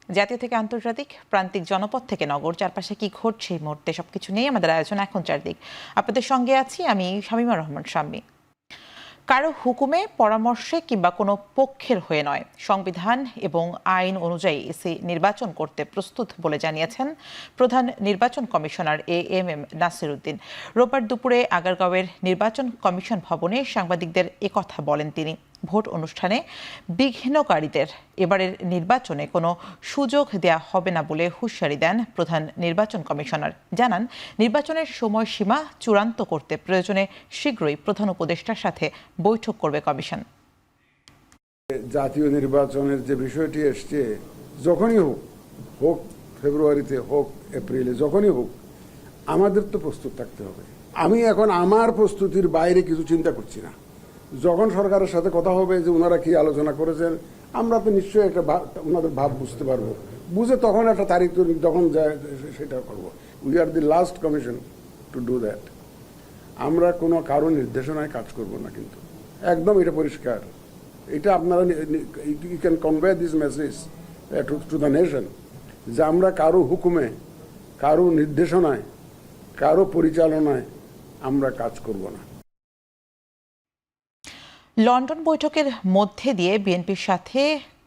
জাতীয় থেকে আন্তর্জাতিক, প্রান্তিক, জনপদ থেকে নগর, চারপাশে কি ঘটছে এই মুহূর্তে সবকিছু নিয়ে আমাদের আয়োজন এখন চারদিক। আপনাদের সঙ্গে আছি আমি শামীমা রহমান শাম্মী। কারো হুকুমে, পরামর্শে কিংবা কোনো পক্ষের হয়ে নয়, সংবিধান এবং আইন অনুযায়ী ইসি নির্বাচন করতে প্রস্তুত বলে জানিয়েছেন প্রধান নির্বাচন কমিশনার AMM নাসির উদ্দিন। রোববার দুপুরে আগারগাঁওয়ের নির্বাচন কমিশন ভবনে সাংবাদিকদের একথা বলেন তিনি। ভোট অনুষ্ঠানে বিঘ্নকারীদের এবারের নির্বাচনে কোনো সুযোগ দেয়া হবে না বলে হুঁশিয়ারি দেন প্রধান নির্বাচন কমিশনার। জানান, নির্বাচনের সময়সীমা চূড়ান্ত করতে প্রয়োজনে শীঘ্রই প্রধান উপদেষ্টার সাথে বৈঠক করবে কমিশন। জাতীয় নির্বাচনের যে বিষয়টি এসছে, যখনই হোক ফেব্রুয়ারিতে, হোক এপ্রিলে, যখনই হোক, আমাদের তো প্রস্তুত থাকতে হবে। আমি এখন আমার প্রস্তুতির বাইরে কিছু চিন্তা করছি না। যখন সরকারের সাথে কথা হবে যে ওনারা কি আলোচনা করেছেন, আমরা তো নিশ্চয়ই একটা ওনাদের ভাব বুঝতে পারবো, বুঝে তখন একটা তারিখ যখন যায় সেটা করবো। We are the last commission to do that. আমরা কোনো কারো নির্দেশনায় কাজ করব না, কিন্তু একদম এটা পরিষ্কার। এটা আপনারা you can convey this message to the nation যে আমরা কারো হুকুমে, কারো নির্দেশনায়, কারো পরিচালনায় আমরা কাজ করব না। লন্ডন বৈঠকের মধ্যে দিয়ে বিএনপির সাথে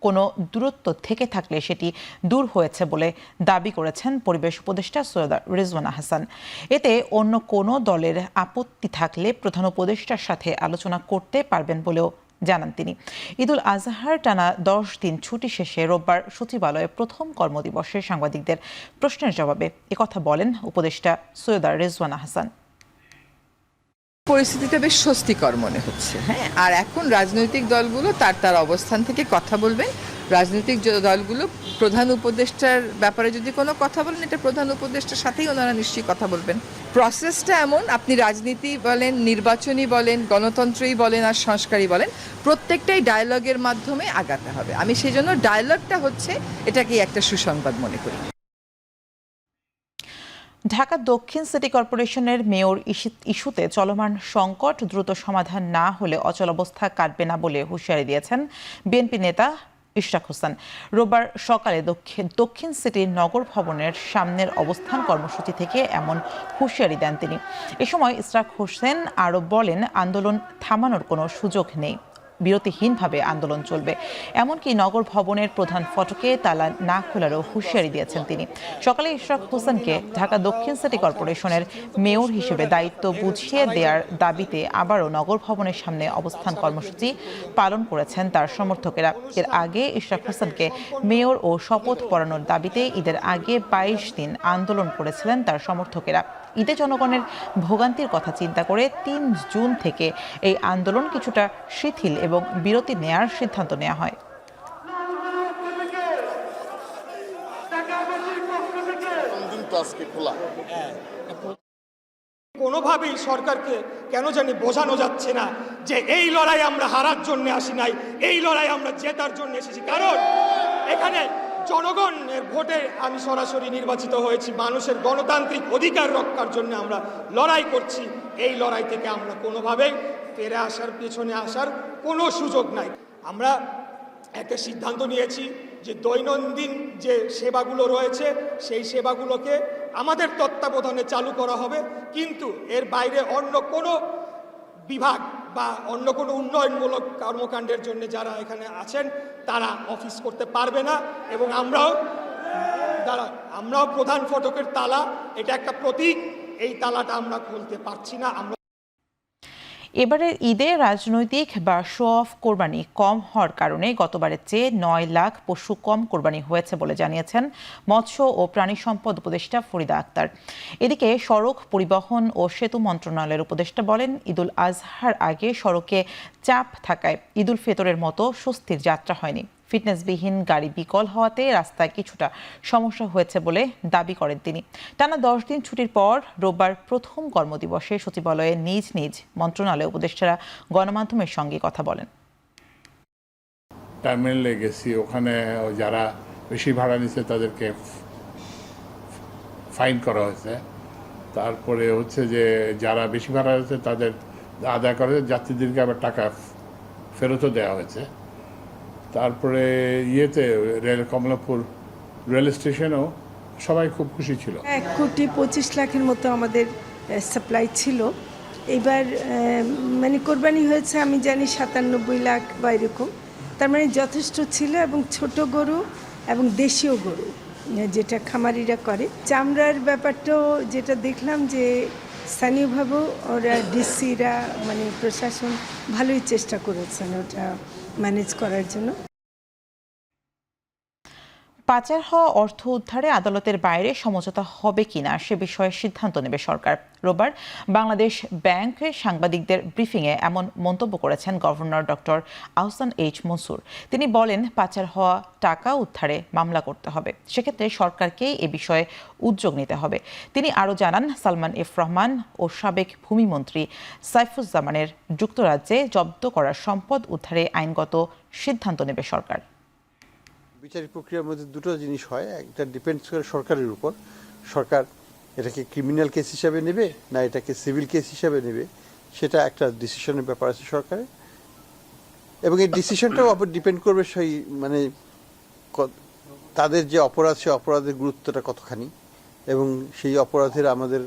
কোনো দূরত্ব থেকে থাকলে সেটি দূর হয়েছে বলে দাবি করেছেন পরিবেশ উপদেষ্টা সৈয়দ রিজওয়ানা হাসান। এতে অন্য কোনো দলের আপত্তি থাকলে প্রধান উপদেষ্টার সাথে আলোচনা করতে পারবেন বলেও জানান তিনি। ঈদুল আজহার টানা 10 দিন ছুটি শেষে রোববার সচিবালয়ে প্রথম কর্মদিবসে সাংবাদিকদের প্রশ্নের জবাবে একথা বলেন উপদেষ্টা সৈয়দ রিজওয়ানা হাসান। পরিস্থিতিটা বেশ স্বস্তিকর মনে হচ্ছে। হ্যাঁ, আর এখন রাজনৈতিক দলগুলো তার অবস্থান থেকে কথা বলবেন। রাজনৈতিক দলগুলো প্রধান উপদেষ্টার ব্যাপারে যদি কোনো কথা বলেন, এটা প্রধান উপদেষ্টার সাথেই ওনারা নিশ্চয়ই কথা বলবেন। প্রসেসটা এমন, আপনি রাজনীতি বলেন, নির্বাচনী বলেন, গণতন্ত্রই বলেন আর সংস্কারই বলেন, প্রত্যেকটাই ডায়ালগের মাধ্যমে আগাতে হবে। আমি সেই জন্য ডায়ালগটা হচ্ছে এটাকে একটা সুসংবাদ মনে করি। ঢাকা দক্ষিণ সিটি কর্পোরেশনের মেয়র ইস্যুতে চলমান সংকট দ্রুত সমাধান না হলে অচলাবস্থা কাটবে না বলে হুঁশিয়ারি দিয়েছেন বিএনপি নেতা ইশরাক হোসেন। রোববার সকালে দক্ষিণ সিটির নগর ভবনের সামনের অবস্থান কর্মসূচি থেকে এমন হুঁশিয়ারি দেন তিনি। এ সময় ইশরাক হোসেন আরও বলেন, আন্দোলন থামানোর কোনো সুযোগ নেই, বিরতিহীনভাবে আন্দোলন চলবে। এমনকি নগর ভবনের প্রধান ফটকে তালা না খোলারও হুঁশিয়ারি দিয়েছেন তিনি। সকালে ইশরাক হোসেনকে ঢাকা দক্ষিণ সিটি কর্পোরেশনের মেয়র হিসেবে দায়িত্ব বুঝিয়ে দেওয়ার দাবিতে আবারও নগর ভবনের সামনে অবস্থান কর্মসূচি পালন করেছেন তার সমর্থকেরা। এর আগে ইশরাক হোসেনকে মেয়র ও শপথ পড়ানোর দাবিতে ঈদের আগে 22 দিন আন্দোলন করেছিলেন তার সমর্থকেরা। ঈদে জনগণের ভোগান্তির কথা চিন্তা করে 3 জুন থেকে এই আন্দোলন কিছুটা শিথিল এবং বিরতি নেয়ার সিদ্ধান্ত নেওয়া হয়। কোনোভাবেই সরকারকে কেন জানি বোঝানো যাচ্ছে না যে এই লড়াই আমরা হারার জন্য আসি নাই, এই লড়াই আমরা জেতার জন্য এসেছি। কারণ এখানে জনগণের ভোটে আমি সরাসরি নির্বাচিত হয়েছি। মানুষের গণতান্ত্রিক অধিকার রক্ষার জন্য আমরা লড়াই করছি। এই লড়াই থেকে আমরা কোনোভাবেই ফিরে আসার, পেছনে আসার কোনো সুযোগ নাই। আমরা একটা সিদ্ধান্ত নিয়েছি যে দৈনন্দিন যে সেবাগুলো রয়েছে সেই সেবাগুলোকে আমাদের তত্ত্বাবধানে চালু করা হবে, কিন্তু এর বাইরে অন্য কোনো বিভাগ বা অন্য কোনো উন্নয়নমূলক কর্মকাণ্ডের জন্য যারা এখানে আছেন তারা অফিস করতে পারবে না। এবং আমরাও প্রধান ফটকের তালা, এটা একটা প্রতীক, এই তালাটা আমরা খুলতে পারছি না। এবারের ঈদে রাজনৈতিক বা শো অফ কোরবানি কম হওয়ার কারণে গতবারের চেয়ে 9 লাখ পশু কম কোরবানি হয়েছে বলে জানিয়েছেন মৎস্য ও প্রাণী সম্পদ উপদেষ্টা ফরিদা আক্তার। এদিকে সড়ক পরিবহন ও সেতু মন্ত্রণালয়ের উপদেষ্টা বলেন, ঈদুল আজহার আগে সড়কে চাপ থাকায় ঈদুল ফিতরের মতো স্বস্তির যাত্রা হয়নি। ফিটনেসবিহীন গাড়ি বিকল হওয়াতে রাস্তায় কিছুটা সমস্যা হয়েছে বলে দাবি করেন তিনি। টানা 10 দিন ছুটির পর রোববার প্রথম কর্মদিবসে সচিবালয়ে নিজ নিজ মন্ত্রণালয় উপদেষ্টারা গণমাধ্যমের সঙ্গে কথা বলেন। টার্মিনালে গেছি, ওখানে যারা বেশি ভাড়া নিচ্ছে তাদেরকে ফাইন করা হয়েছে। তারপরে হচ্ছে যে যারা বেশি ভাড়া হয়েছে তাদের আদায় করে যাত্রীদেরকে আবার টাকা ফেরতও দেওয়া হয়েছে। তারপরে রেল কমলাপুর রেল স্টেশনও সবাই খুব খুশি ছিল। 1,25,00,000-এর মতো আমাদের সাপ্লাই ছিল। এবার মানে কোরবানি হয়েছে আমি জানি 97 লাখ বা এরকম, তার মানে যথেষ্ট ছিল। এবং ছোট গরু এবং দেশীয় গরু যেটা খামারিরা করে, চামড়ার ব্যাপারটাও যেটা দেখলাম যে স্থানীয়ভাবেও ওরা ডিসিরা মানে প্রশাসন ভালোই চেষ্টা করেছেন ওটা ম্যানেজ করার জন্য। পাচার হওয়া অর্থ উদ্ধারে আদালতের বাইরে সমঝোতা হবে কিনা সে বিষয়ে সিদ্ধান্ত নেবে সরকার। রোববার বাংলাদেশ ব্যাংকে সাংবাদিকদের ব্রিফিংয়ে এমন মন্তব্য করেছেন governor doctor Ahsan H Mansur. তিনি বলেন, পাচার হওয়া টাকা উদ্ধারে মামলা করতে হবে, সেক্ষেত্রে সরকারকেই এ বিষয়ে উদ্যোগ নিতে হবে। তিনি আরও জানান, সালমান এফ রহমান ও সাবেক ভূমিমন্ত্রী সাইফুজ্জামানের যুক্তরাজ্যে জব্দ করা সম্পদ উদ্ধারে আইনগত সিদ্ধান্ত নেবে সরকার। বিচারিক প্রক্রিয়ার মধ্যে দুটো জিনিস হয়, একটা ডিপেন্ডস করে সরকারের উপর। সরকার এটাকে ক্রিমিনাল কেস হিসাবে নেবে না এটাকে সিভিল কেস হিসাবে নেবে, সেটা একটা ডিসিশনের ব্যাপার আছে সরকারের। এবং এই ডিসিশনটাও আবার ডিপেন্ড করবে সেই মানে তাদের যে অপরাধ, সে অপরাধের গুরুত্বটা কতখানি এবং সেই অপরাধের আমাদের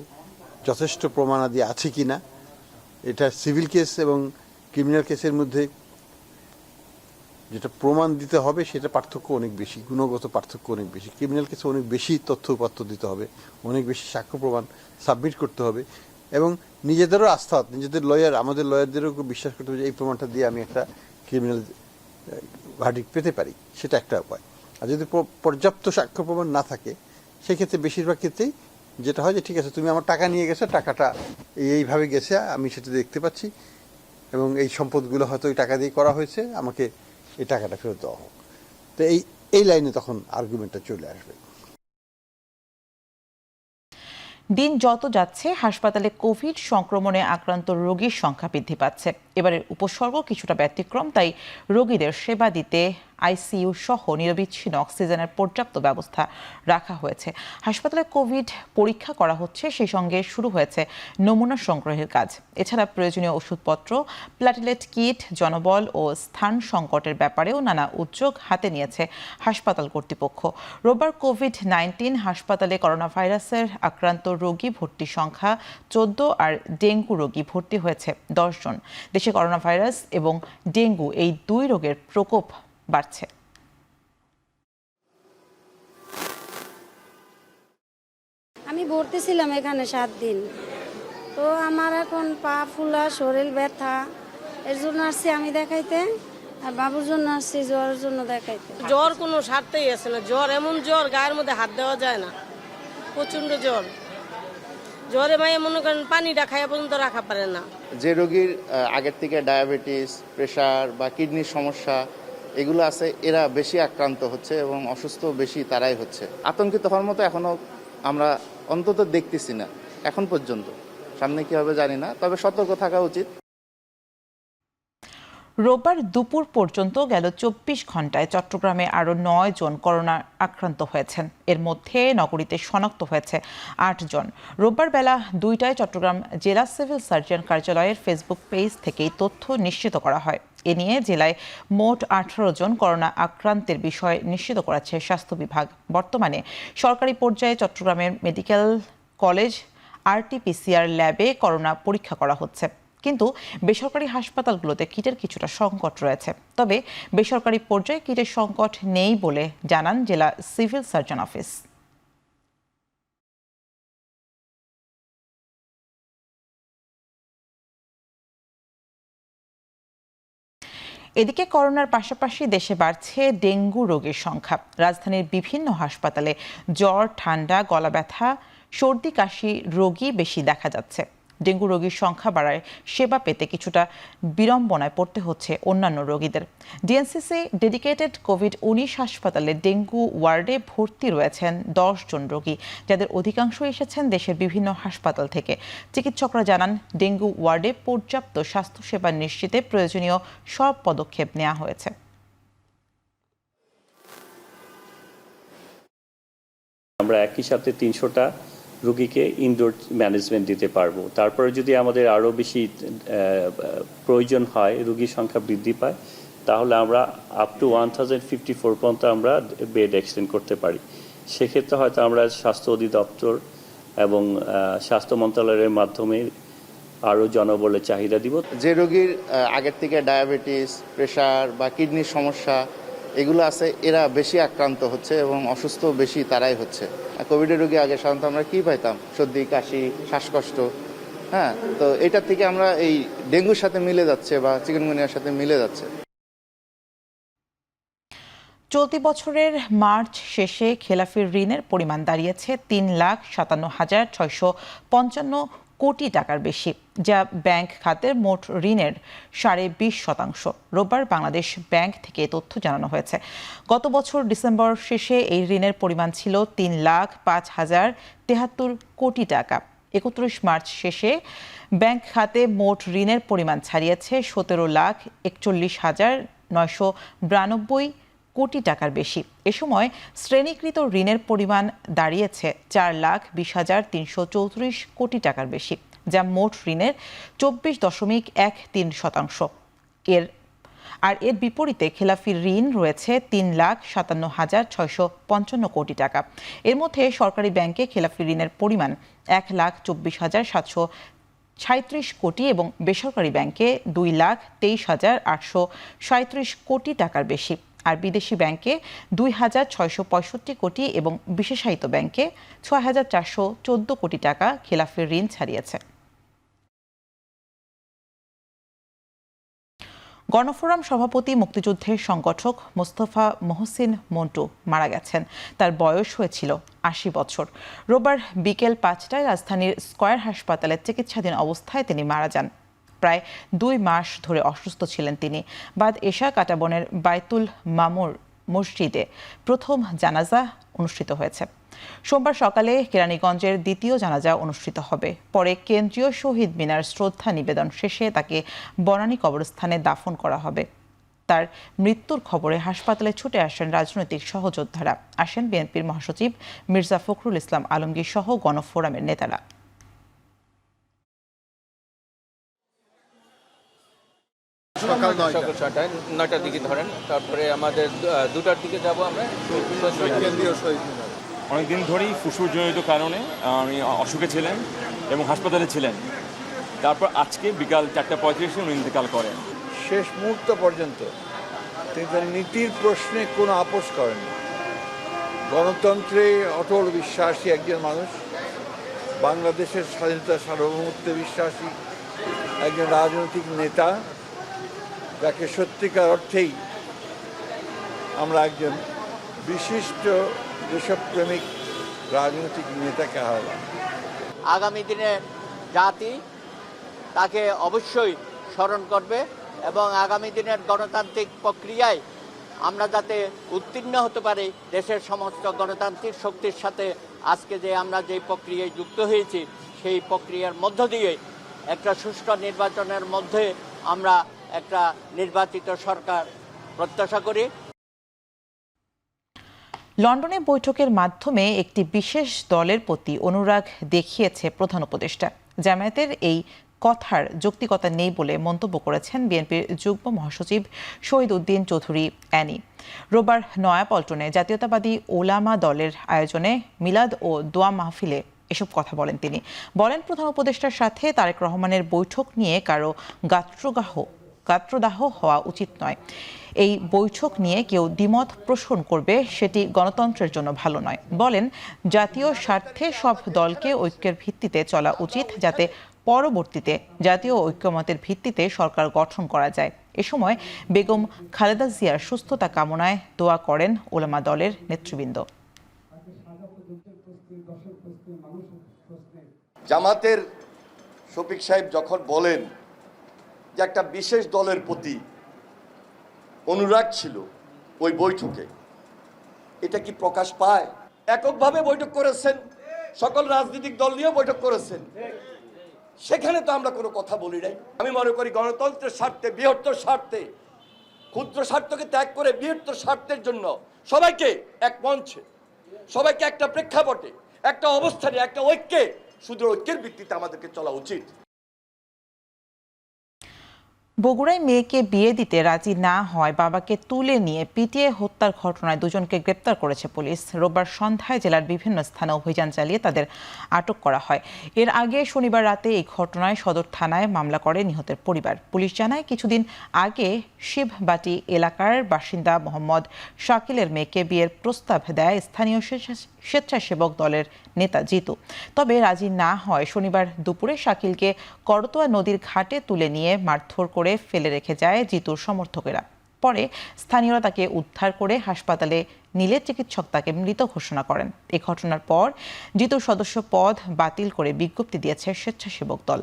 যথেষ্ট প্রমাণাদি আছে কি না। এটা সিভিল কেস এবং ক্রিমিনাল কেসের মধ্যে যেটা প্রমাণ দিতে হবে সেটা পার্থক্য অনেক বেশি, গুণগত পার্থক্য অনেক বেশি। ক্রিমিনাল কেসে অনেক বেশি তথ্য উপাত্ত দিতে হবে, অনেক বেশি সাক্ষ্য প্রমাণ সাবমিট করতে হবে এবং নিজেদেরও আস্থা, নিজেদের লয়ার, আমাদের লয়ারদেরও বিশ্বাস করতে হবে যে এই প্রমাণটা দিয়ে আমি একটা ক্রিমিনাল ভার্ডিক্ট পেতে পারি, সেটা একটা উপায়। আর যদি পর্যাপ্ত সাক্ষ্য প্রমাণ না থাকে সেক্ষেত্রে বেশিরভাগ ক্ষেত্রেই যেটা হয় যে ঠিক আছে, তুমি আমার টাকা নিয়ে গেছো, টাকাটা এইভাবে গেছে, আমি সেটা দেখতে পাচ্ছি এবং এই সম্পদগুলো হয়তো ওই টাকা দিয়ে করা হয়েছে, আমাকে এই টাকাটা ফেরত দেওয়া হোক। তো এই লাইনে তখন আর্গুমেন্টটা চলে আসবে। দিন যত যাচ্ছে হাসপাতালে কোভিড সংক্রমণে আক্রান্ত রোগীর সংখ্যা বৃদ্ধি পাচ্ছে। এবারের উপসর্গ কিছুটা ব্যতিক্রম, তাই রোগীদের সেবা দিতে আইসিইউ সহ নিরবিচ্ছিন্ন অক্সিজেনের পর্যাপ্ত ব্যবস্থা রাখা হয়েছে। হাসপাতালে কোভিড পরীক্ষা করা হচ্ছে, সেই সঙ্গে শুরু হয়েছে নমুনা সংগ্রহের কাজ। এছাড়া প্রয়োজনীয় ওষুধপত্র, প্ল্যাটিলেট কিট, জনবল ও স্থান সংকটের ব্যাপারেও নানা উদ্যোগ হাতে নিয়েছে হাসপাতাল কর্তৃপক্ষ। রোববার কোভিড-19 হাসপাতালে করোনা ভাইরাসের আক্রান্ত রোগী ভর্তির সংখ্যা 14 আর ডেঙ্গু রোগী ভর্তি হয়েছে 10 জন। দেশে করোনা ভাইরাস এবং ডেঙ্গু এই দুই রোগের প্রকোপ বাড়ছে। আমি ভর্তি ছিলাম এখানে 7 দিন, তো আমার এখন পা ফুলা, শরীর ব্যথা, এর জন্য আসছি আমি দেখাইতে, আর বাবুর জন্য আসছি জ্বরের জন্য দেখাইতে। জ্বর কোনো সারতেই আছে না, জ্বর এমন জ্বর গায়ের মধ্যে হাত দেওয়া যায় না, প্রচন্ড জ্বর। জ্বরে মায়ে মনে করেন পানিটা খাইয়া পর্যন্ত রাখা পারে না। যে রোগীর আগের থেকে ডায়াবেটিস, প্রেশার বা কিডনির সমস্যা এগুলো আছে, এরা বেশি আক্রান্ত হচ্ছে এবং অসুস্থ বেশি তারাই হচ্ছে। আতঙ্কিত হওয়ার মতো এখনো আমরা অন্তত দেখতেছি না এখন পর্যন্ত, সামনে কি হবে জানি না, তবে সতর্ক থাকা উচিত। রোববার দুপুর পর্যন্ত গেল 24 ঘন্টায় চট্টগ্রামে আরও 9 জন করোনা আক্রান্ত হয়েছেন। এর মধ্যে নগরীতে শনাক্ত হয়েছে 8 জন। রোববার বেলা 2টায় চট্টগ্রাম জেলা সিভিল সার্জন কার্যালয়ের ফেসবুক পেজ থেকে তথ্য নিশ্চিত করা হয়। এ নিয়ে জেলায় মোট 18 জন করোনা আক্রান্তের বিষয় নিশ্চিত করেছে স্বাস্থ্য বিভাগ। বর্তমানে সরকারি পর্যায়ে চট্টগ্রামের মেডিকেল কলেজ RT-PCR ল্যাবে করোনা পরীক্ষা করা হচ্ছে, কিন্তু বেসরকারি হাসপাতালগুলোতে কিটের কিছুটা সংকট রয়েছে। তবে বেসরকারি পর্যায়ে কিটের সংকট নেই বলে জানান জেলা সিভিল সার্জন অফিস। এদিকে করোনার পাশাপাশি দেশে বাড়ছে ডেঙ্গু রোগীর সংখ্যা। রাজধানীর বিভিন্ন হাসপাতালে জ্বর, ঠান্ডা, গলা ব্যথা, সর্দি কাশি রোগী বেশি দেখা যাচ্ছে। ডেঙ্গু রোগীর সংখ্যা বাড়ায় সেবা পেতে কিছুটা বিড়ম্বনায় পড়তে হচ্ছে অন্যান্য রোগীদের। ডিএনসিসি ডেডিকেটেড কোভিড-19 হাসপাতালে ডেঙ্গু ওয়ার্ডে ভর্তি রয়েছেন 10 জন রোগী, যাদের অধিকাংশ এসেছেন দেশের বিভিন্ন হাসপাতাল থেকে। চিকিৎসকরা জানান, ডেঙ্গু ওয়ার্ডে পর্যাপ্ত স্বাস্থ্যসেবা নিশ্চিতে প্রয়োজনীয় সব পদক্ষেপ নেওয়া হয়েছে। আমরা একই সাথে 300টা রোগীকে ইনডোর ম্যানেজমেন্ট দিতে পারবো। তারপরে যদি আমাদের আরও বেশি প্রয়োজন হয়, রোগীর সংখ্যা বৃদ্ধি পায়, তাহলে আমরা আপ টু 1054 পর্যন্ত আমরা বেড এক্সটেন্ড করতে পারি। সেক্ষেত্রে হয়তো আমরা স্বাস্থ্য অধিদপ্তর এবং স্বাস্থ্য মন্ত্রণালয়ের মাধ্যমে আরও জনবলের চাহিদা দিব। যে রোগীর আগের থেকে ডায়াবেটিস, প্রেশার বা কিডনির সমস্যা এগুলো আছে, এরা বেশি আক্রান্ত হচ্ছে এবং অসুস্থ বেশি তারাই হচ্ছে। কোভিডের রোগী আগে সাধারণত আমরা কী পাইতাম? সর্দি, কাশি, শ্বাসকষ্ট। হ্যাঁ, তো এটা থেকে আমরা এই ডেঙ্গুর সাথে মিলে যাচ্ছে বা চিকেনগুনিয়ার সাথে মিলে যাচ্ছে। চলতি বছরের মার্চ শেষে খেলাফি ঋণের পরিমাণ দাঁড়িয়েছে 3,57,655 কোটি টাকার বেশি, যা ব্যাংক খাতের মোট ঋণের 20.5%। রোববার বাংলাদেশ ব্যাংক থেকে এই তথ্য জানানো হয়েছে। গত বছর ডিসেম্বর শেষে এই ঋণের পরিমাণ ছিল 3,05,073 কোটি টাকা। 31 মার্চ শেষে ব্যাংক খাতে মোট ঋণের পরিমাণ ছাড়িয়েছে 17,41,992 কোটি টাকার বেশি। এ সময় শ্রেণীকৃত ঋণের পরিমাণ দাঁড়িয়েছে 4,20,334 কোটি টাকার বেশি, যা মোট ঋণের 24.13%। এর বিপরীতে খেলাফি ঋণ রয়েছে 3,57,655 কোটি টাকা। এর মধ্যে সরকারি ব্যাংকে খেলাফি ঋণের পরিমাণ 1,24,737 কোটি এবং বেসরকারি ব্যাংকে 2,23,837 কোটি টাকার বেশি। আর বিদেশি ব্যাংকে 2,665 কোটি এবং বিশেষায়িত ব্যাংকে 6,414 কোটি টাকা খেলাফি ঋণ ছাড়িয়েছে। গণফোরাম সভাপতি, মুক্তিযুদ্ধের সংগঠক মোস্তফা মহসিন মন্টু মারা গেছেন। তার বয়স হয়েছিল 80 বছর। রোববার বিকেল 5টায় রাজধানীর স্কয়ার হাসপাতালে চিকিৎসাধীন অবস্থায় তিনি মারা যান। প্রায় 2 মাস ধরে অসুস্থ ছিলেন তিনি। বাদ এশা কাটাবনের বাইতুল মামুর মসজিদে প্রথম জানাজা অনুষ্ঠিত হয়েছে। সোমবার সকালে কেরানীগঞ্জের দ্বিতীয় জানাজা অনুষ্ঠিত হবে। পরে কেন্দ্রীয় শহীদ মিনার শ্রদ্ধা নিবেদন শেষে তাকে বনানী কবরস্থানে দাফন করা হবে। তার মৃত্যুর খবরে হাসপাতালে ছুটে আসেন রাজনৈতিক সহযোদ্ধারা, আসেন বিএনপির মহাসচিব মির্জা ফখরুল ইসলাম আলমগীর সহ গণফোরামের নেতারা। সকাল 9টার দিকে ধরেন, তারপরে আমাদের 2টার দিকে যাব আমরা কেন্দ্রীয় শহীদ মিনার। অনেকদিন ধরেই ফুসফুসজনিত কারণে আমি অসুখে ছিলেন এবং হাসপাতালে ছিলেন। তারপর আজকে বিকাল 4:35 উনি ইন্তেকাল করেন। শেষ মুহূর্ত পর্যন্ত তিনি তার নীতির প্রশ্নে কোনো আপোষ করেন। গণতন্ত্রে অটল বিশ্বাসী একজন মানুষ, বাংলাদেশের স্বাধীনতা সার্বভৌমত্বে বিশ্বাসী একজন রাজনৈতিক নেতা, যাকে সত্যিকার অর্থেই আমরা একজন বিশিষ্ট দেশপ্রেমিক রাজনৈতিক নেতাকে হারালাম। আগামী দিনে জাতি তাকে অবশ্যই স্মরণ করবে এবং আগামী দিনের গণতান্ত্রিক প্রক্রিয়ায় আমরা যাতে উত্তীর্ণ হতে পারি, দেশের সমস্ত গণতান্ত্রিক শক্তির সাথে আজকে যে আমরা যে প্রক্রিয়ায় যুক্ত হয়েছি, সেই প্রক্রিয়ার মধ্য দিয়ে একটা সুষ্ঠু নির্বাচনের মধ্যে আমরা একটা নির্বাচিত সরকার প্রত্যাশা করি। লন্ডনে বৈঠকের মাধ্যমে একটি বিশেষ দলের প্রতি অনুরাগ দেখিয়েছে প্রধান উপদেষ্টা। জামায়াতের এই কথার যৌক্তিকতা নেই বলে মন্তব্য করেছেন বিএনপির যুগ্ম মহাসচিব শহীদ উদ্দিন চৌধুরী অ্যানি। রোববার নয়াপল্টনে জাতীয়তাবাদী ওলামা দলের আয়োজনে মিলাদ ও দোয়া মাহফিলে এসব কথা বলেন তিনি। বলেন, প্রধান উপদেষ্টার সাথে তারেক রহমানের বৈঠক নিয়ে কারো গাত্রদাহ হওয়া উচিত নয়। এই বৈঠক নিয়ে কেউ দ্বিমত পোষণ করবে, সেটি গণতন্ত্রের জন্য ভালো নয়। বলেন, জাতীয় স্বার্থে সব দলকে ঐক্যের ভিত্তিতে চলা উচিত, যাতে পরবর্তীতে জাতীয় ঐক্যমতের ভিত্তিতে সরকার গঠন করা যায়। এ সময় বেগম খালেদা জিয়ার সুস্থতা কামনায় দোয়া করেন ওলামা দলের নেতৃবৃন্দ। জামাতের শফিক সাহেব যখন বলেন যে একটা বিশেষ দলের প্রতি অনুরাগ ছিল ওই বৈঠকে, এটা কি প্রকাশ পায়? এককভাবে বৈঠক করেছেন, সকল রাজনৈতিক দল নিয়েও বৈঠক করেছেন, সেখানে তো আমরা কোনো কথা বলি নাই। আমি মনে করি গণতন্ত্রের স্বার্থে, বৃহত্তর স্বার্থে, ক্ষুদ্র স্বার্থকে ত্যাগ করে বৃহত্তর স্বার্থের জন্য সবাইকে এক মঞ্চে, সবাইকে একটা প্রেক্ষাপটে, একটা অবস্থানে, একটা ঐক্যে, শুধু ঐক্যের ভিত্তিতে আমাদেরকে চলা উচিত। বগুড়ায় মেয়েকে বিয়ে দিতে রাজি না হয় বাবাকে তুলে নিয়ে পিটিয়ে হত্যার ঘটনায় দুজনকে গ্রেপ্তার করেছে পুলিশ। রোববার সন্ধ্যায় জেলার বিভিন্ন স্থানে অভিযান চালিয়ে তাদের আটক করা হয়। এর আগে শনিবার রাতে এই ঘটনায় সদর থানায় মামলা করে নিহতের পরিবার। পুলিশ জানায়, কিছুদিন আগে শিববাটি এলাকার বাসিন্দা মোহাম্মদ শাকিলের মেয়েকে বিয়ের প্রস্তাব দেয় স্থানীয় স্বেচ্ছাসেবক দলের নেতা জিতু। তবে রাজি না হয় শনিবার দুপুরে শাকিলকে করতোয়া নদীর ঘাটে তুলে নিয়ে মারধর করে ফেলে রেখে যায় জিতুর সমর্থকেরা। পরে স্থানীয়রা তাকে উদ্ধার করে হাসপাতালে নিলে চিকিৎসক তাকে মৃত ঘোষণা করেন। এ ঘটনার পর জিতুর সদস্য পদ বাতিল করে বিজ্ঞপ্তি দিয়েছে স্বেচ্ছাসেবক দল।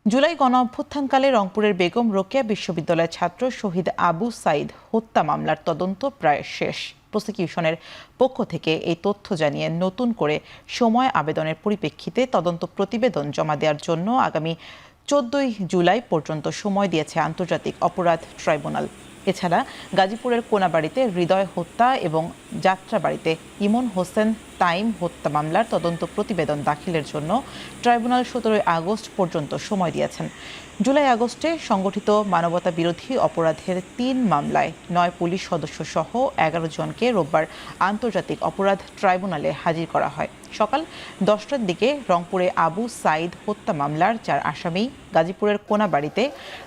জুলাই গণ অভ্যুত্থানকালে রংপুরের বেগম রোকেয়া বিশ্ববিদ্যালয়ের ছাত্র শহীদ আবু সাইদ হত্যা মামলার তদন্ত প্রায় শেষ। প্রসিকিউশনের পক্ষ থেকে এই তথ্য জানিয়ে নতুন করে সময় আবেদনের পরিপ্রেক্ষিতে তদন্ত প্রতিবেদন জমা দেওয়ার জন্য আগামী 14 জুলাই পর্যন্ত সময় দিয়েছে আন্তর্জাতিক অপরাধ ট্রাইব্যুনাল। এছাড়া গাজীপুরের কোনাবাড়িতে হৃদয় হত্যা এবং যাত্রাবাড়িতে ইমন হোসেন তাইম হত্যা মামলার তদন্ত প্রতিবেদন দাখিলের জন্য ট্রাইব্যুনাল 17 আগস্ট পর্যন্ত সময় দিয়েছেন। জুলাই আগস্টে সংগঠিত মানবতা বিরোধী অপরাধের 3 মামলায় 9 পুলিশ সদস্য সহ 11 জনকে রোববার আন্তর্জাতিক অপরাধ ট্রাইব্যুনালে হাজির করা হয়। সকাল 10টার দিকে রংপুরে আবু সাইদ হত্যা মামলার 4 আসামি, গাজীপুরের কোনাবাড়িতে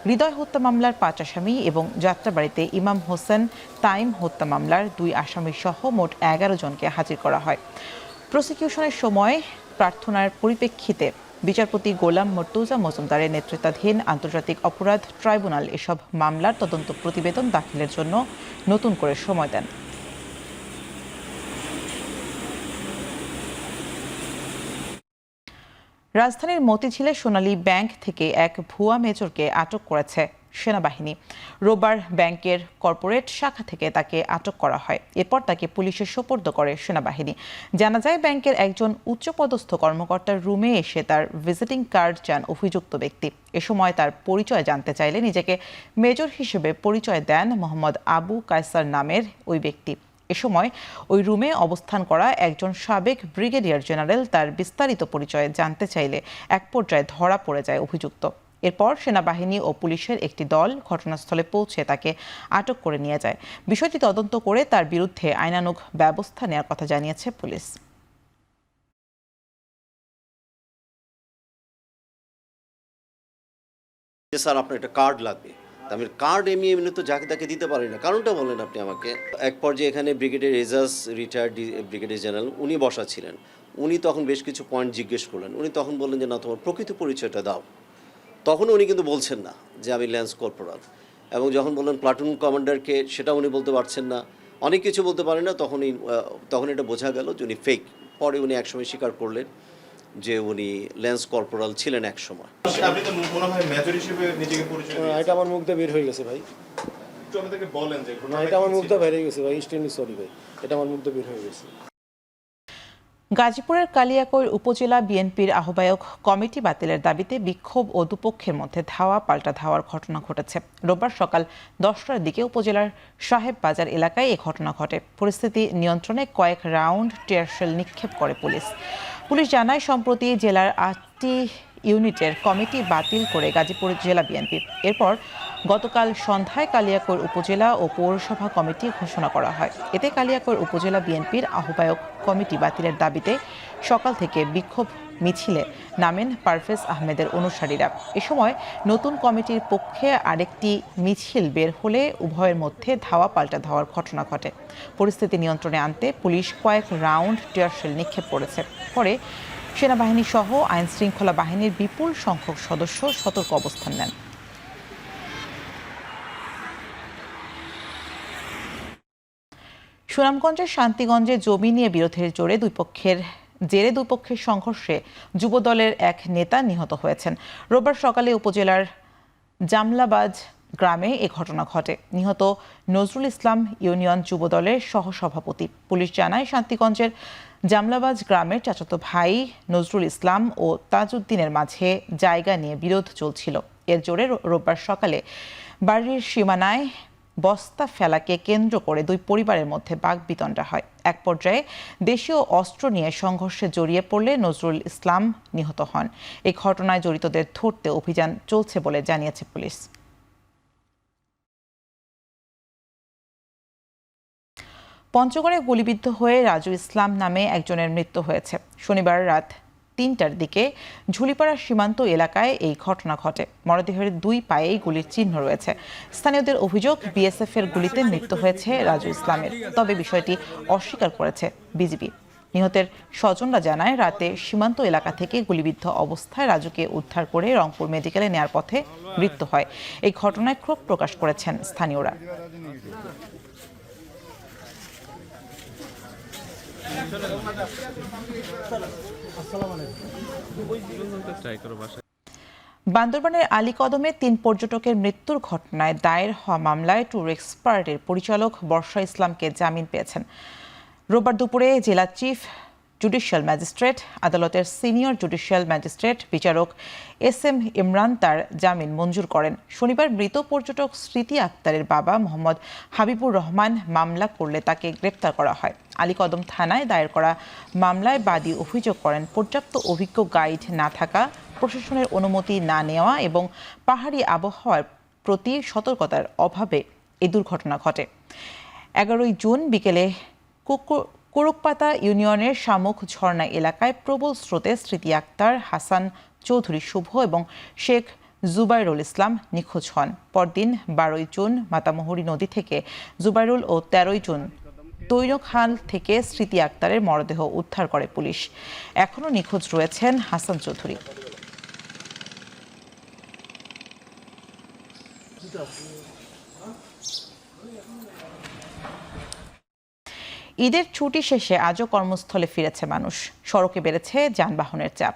হৃদয় হত্যা মামলার 5 আসামি এবং যাত্রাবাড়িতে ইমাম হোসেন তাইম হত্যা মামলার 2 আসামি সহ মোট 11 জনকে হাজির করা হয়। প্রসিকিউশনের সময় প্রার্থনার পরিপ্রেক্ষিতে বিচারপতি গোলাম মর্তুজা মজুমদারের নেতৃত্বাধীন আন্তর্জাতিক অপরাধ ট্রাইব্যুনাল এসব মামলার তদন্ত প্রতিবেদন দাখিলের জন্য নতুন করে সময় দেন। রাজধানীর মতিঝিলে সোনালী ব্যাংক থেকে এক ভুয়া মেজরকে আটক করেছে সেনাবাহিনী। রোববার ব্যাংকের কর্পোরেট শাখা থেকে তাকে আটক করা হয়। এরপর তাকে পুলিশে সোপর্দ করে সেনাবাহিনী। জানা যায়, ব্যাংকের একজন উচ্চপদস্থ কর্মকর্তার রুমে এসে তার ভিজিটিং কার্ড চান অভিযুক্ত ব্যক্তি। এ সময় তার পরিচয় জানতে চাইলে নিজেকে মেজর হিসেবে পরিচয় দেন মোহাম্মদ আবু কায়সার নামের ওই ব্যক্তি। এ সময় ওই রুমে অবস্থান করা একজন সাবেক ব্রিগেডিয়ার জেনারেল তার বিস্তারিত পরিচয় জানতে চাইলে এক পর্যায়ে ধরা পড়ে যায় অভিযুক্ত। এরপর সেনাবাহিনী ও পুলিশের একটি দল ঘটনাস্থলে পৌঁছে তাকে আটক করে নিয়ে যায়। বিষয়টি তদন্ত করে তার বিরুদ্ধে আইনানুগ ব্যবস্থা নেওয়ার কথা জানিয়েছে পুলিশ। স্যার, আপনার একটা কার্ড লাগবে। আমি কার্ড এমনি তো যাকে তাকে দিতে পারি না, কারণটা বলেন আপনি আমাকে। এক পর্যায়ে এখানে brigadier Ejaz retired brigadier general উনি বসা ছিলেন। উনি তখন বেশ কিছু পয়েন্ট জিজ্ঞেস করলেন। উনি তখন বললেন যে না, তোমার প্রকৃত পরিচয়টা দাও। তখন উনি কিন্তু বলছেন না যে আমি ল্যান্স কর্পোরাল, এবং যখন বললেন প্লাটুন কমান্ডারকে, সেটা উনি বলতে পারছেন না, অনেক কিছু বলতে পারেন না। তখন এটা বোঝা গেল যে উনি ফেক। পরে উনি একসময় স্বীকার করলেন যে উনি ল্যান্স কর্পোরাল ছিলেন এক সময়। আপনি তো মনে হয় মেজর হিসেবে নিজেকে পরিচয় দিয়েছেন। এটা আমার মুখ দিয়ে বের হয়ে গেছে ভাই। একটু আমাদেরকে বলেন যে এটা আমার মুখ দিয়ে বের হয়ে গেছে ভাই, এক্সট্রিমলি সরি ভাই, এটা আমার মুখ দিয়ে বের হয়ে গেছে। গাজীপুরের কালিয়াকৈর উপজেলা বিএনপির আহ্বায়ক কমিটি বাতিলের দাবিতে বিক্ষোভ ও দুপক্ষের মধ্যে ধাওয়া পাল্টা ধাওয়ার ঘটনা ঘটেছে। রোববার সকাল 10টার দিকে উপজেলার সাহেব বাজার এলাকায় এ ঘটনা ঘটে। পরিস্থিতি নিয়ন্ত্রণে কয়েক রাউন্ড টিয়ারশেল নিক্ষেপ করে পুলিশ। পুলিশ জানায়, সম্প্রতি জেলার 8টি ইউনিটের কমিটি বাতিল করে গাজীপুর জেলা বিএনপি। এরপর গতকাল সন্ধ্যায় কালিয়াকৈর উপজেলা ও পৌরসভা কমিটি ঘোষণা করা হয়। এতে কালিয়াকৈর উপজেলা বিএনপির আহ্বায়ক কমিটি বাতিলের দাবিতে সকাল থেকে বিক্ষোভ মিছিলে নামেন পারভেজ আহমেদের অনুসারীরা। এ সময় নতুন কমিটির পক্ষে আরেকটি মিছিল বের হলে উভয়ের মধ্যে ধাওয়া পাল্টা ধাওয়ার ঘটনা ঘটে। পরিস্থিতি নিয়ন্ত্রণে আনতে পুলিশ কয়েক রাউন্ড টিয়ারশেল নিক্ষেপ করেছে। পরে সেনাবাহিনী সহ আইন শৃঙ্খলা বাহিনীর বিপুল সংখ্যক সদস্য সতর্ক অবস্থান নেন। সুনামগঞ্জের শান্তিগঞ্জে জমি নিয়ে বিরোধের জেরে দুই পক্ষের সংঘর্ষে যুবদলের এক নেতা নিহত হয়েছেন। রোববার সকালে উপজেলার জামলাবাজ গ্রামে এ ঘটনা ঘটে। নিহত নজরুল ইসলাম ইউনিয়ন যুবদলের সহসভাপতি। পুলিশ জানায়, শান্তিগঞ্জের জামলাবাজ গ্রামের চাচাতো ভাই নজরুল ইসলাম ও তাজউদ্দিনের মাঝে জায়গা নিয়ে বিরোধ চলছিল। এর জোরে রোববার সকালে বাড়ির সীমানায় বস্তা ফেলাকে কেন্দ্র করে দুই পরিবারের মধ্যে বাকবিতণ্ডা হয়। এক পর্যায়ে দেশীয় অস্ত্র নিয়ে সংঘর্ষে জড়িয়ে পড়লে নজরুল ইসলাম নিহত হন। এই ঘটনায় জড়িতদের ধরতে অভিযান চলছে বলে জানিয়েছে পুলিশ। পঞ্চগড়ে গুলিবিদ্ধ হয়ে রাজু ইসলাম নামে একজনের মৃত্যু হয়েছে। শনিবার রাত ৩টার দিকে ঝুলিপাড়া সীমান্ত এলাকায় এই ঘটনা ঘটে। মরদেহের ২ পায়েই গুলির চিহ্ন রয়েছে। স্থানীয়দের অভিযোগ, বিএসএফ এর গুলিতে মৃত্যু হয়েছে রাজু ইসলামের, তবে বিষয়টি অস্বীকার করেছে বিজিবি। নিহতের স্বজনরা জানায়, রাতে সীমান্ত এলাকা থেকে গুলিবিদ্ধ অবস্থায় রাজুকে উদ্ধার করে রংপুর মেডিকেলে নেয়ার পথে মৃত্যু হয়। এই ঘটনায় ক্ষোভ প্রকাশ করেছেন স্থানীয়রা। বান্দরবানের আলীকদমে ৩ পর্যটকের মৃত্যুর ঘটনায় দায়ের হওয়া মামলায় ট্যুর এক্সপার্টের পরিচালক বর্ষা ইসলামকে জামিন পেয়েছেন। রোববার দুপুরে জেলা চিফ জুডিশিয়াল ম্যাজিস্ট্রেট আদালতের সিনিয়র জুডিশিয়াল ম্যাজিস্ট্রেট বিচারক SM ইমরান তার জামিন মঞ্জুর করেন। শনিবার মৃত পর্যটক স্মৃতি আক্তারের বাবা মোহাম্মদ হাবিবুর রহমান মামলা করলে তাকে গ্রেপ্তার করা হয়। আলীকদম থানায় দায়ের করা মামলায় বাদী অভিযোগ করেন, পর্যাপ্ত অভিজ্ঞ গাইড না থাকা, প্রশাসনের অনুমতি না নেওয়া এবং পাহাড়ি আবহাওয়ার প্রতি সতর্কতার অভাবে এই দুর্ঘটনা ঘটে। 11 জুন বিকেলে কোরকপাতা ইউনিয়নের শামুক ঝর্ণা এলাকায় প্রবল স্রোতে স্মৃতি আক্তার, হাসান চৌধুরী শুভ এবং শেখ জুবাইরুল ইসলাম নিখোঁজ হন। পরদিন 12 জুন মাতামুহুরী নদী থেকে জুবাইরুল ও 13 জুন তৈনখাল থেকে স্মৃতি আক্তারের মরদেহ উদ্ধার করে পুলিশ। এখনও নিখোঁজ রয়েছেন হাসান চৌধুরী। ঈদের ছুটি শেষে আজও কর্মস্থলে ফিরেছে মানুষ। সড়কে বেড়েছে যানবাহনের চাপ।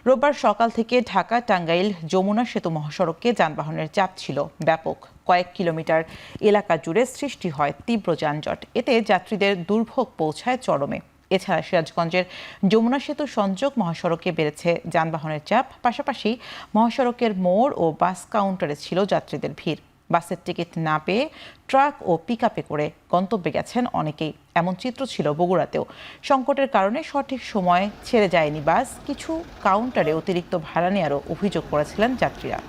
রোববার সকাল থেকে ঢাকা টাঙ্গাইল যমুনা সেতু মহাসড়কে যানবাহনের চাপ ছিল ব্যাপক। কয়েক কিলোমিটার এলাকা জুড়ে সৃষ্টি হয় তীব্র যানজট। এতে যাত্রীদের দুর্ভোগ পৌঁছায় চরমে। এছাড়া সিরাজগঞ্জের যমুনা সেতু সংযোগ মহাসড়কে বেড়েছে যানবাহনের চাপ। পাশাপাশি মহাসড়কের মোড় ও বাস কাউন্টারে ছিল যাত্রীদের ভিড়। বাসের টিকিট না পেয়ে ট্রাক ও পিকআপে করে গন্তব্যে গেছেন অনেকেই। এমন চিত্র ছিল বগুড়াতেও। সংকটের কারণে সঠিক সময়ে ছেড়ে যায়নি বাস। কিছু কাউন্টারে অতিরিক্ত ভাড়া নেওয়ারও অভিযোগ করেছিলেন যাত্রীরা।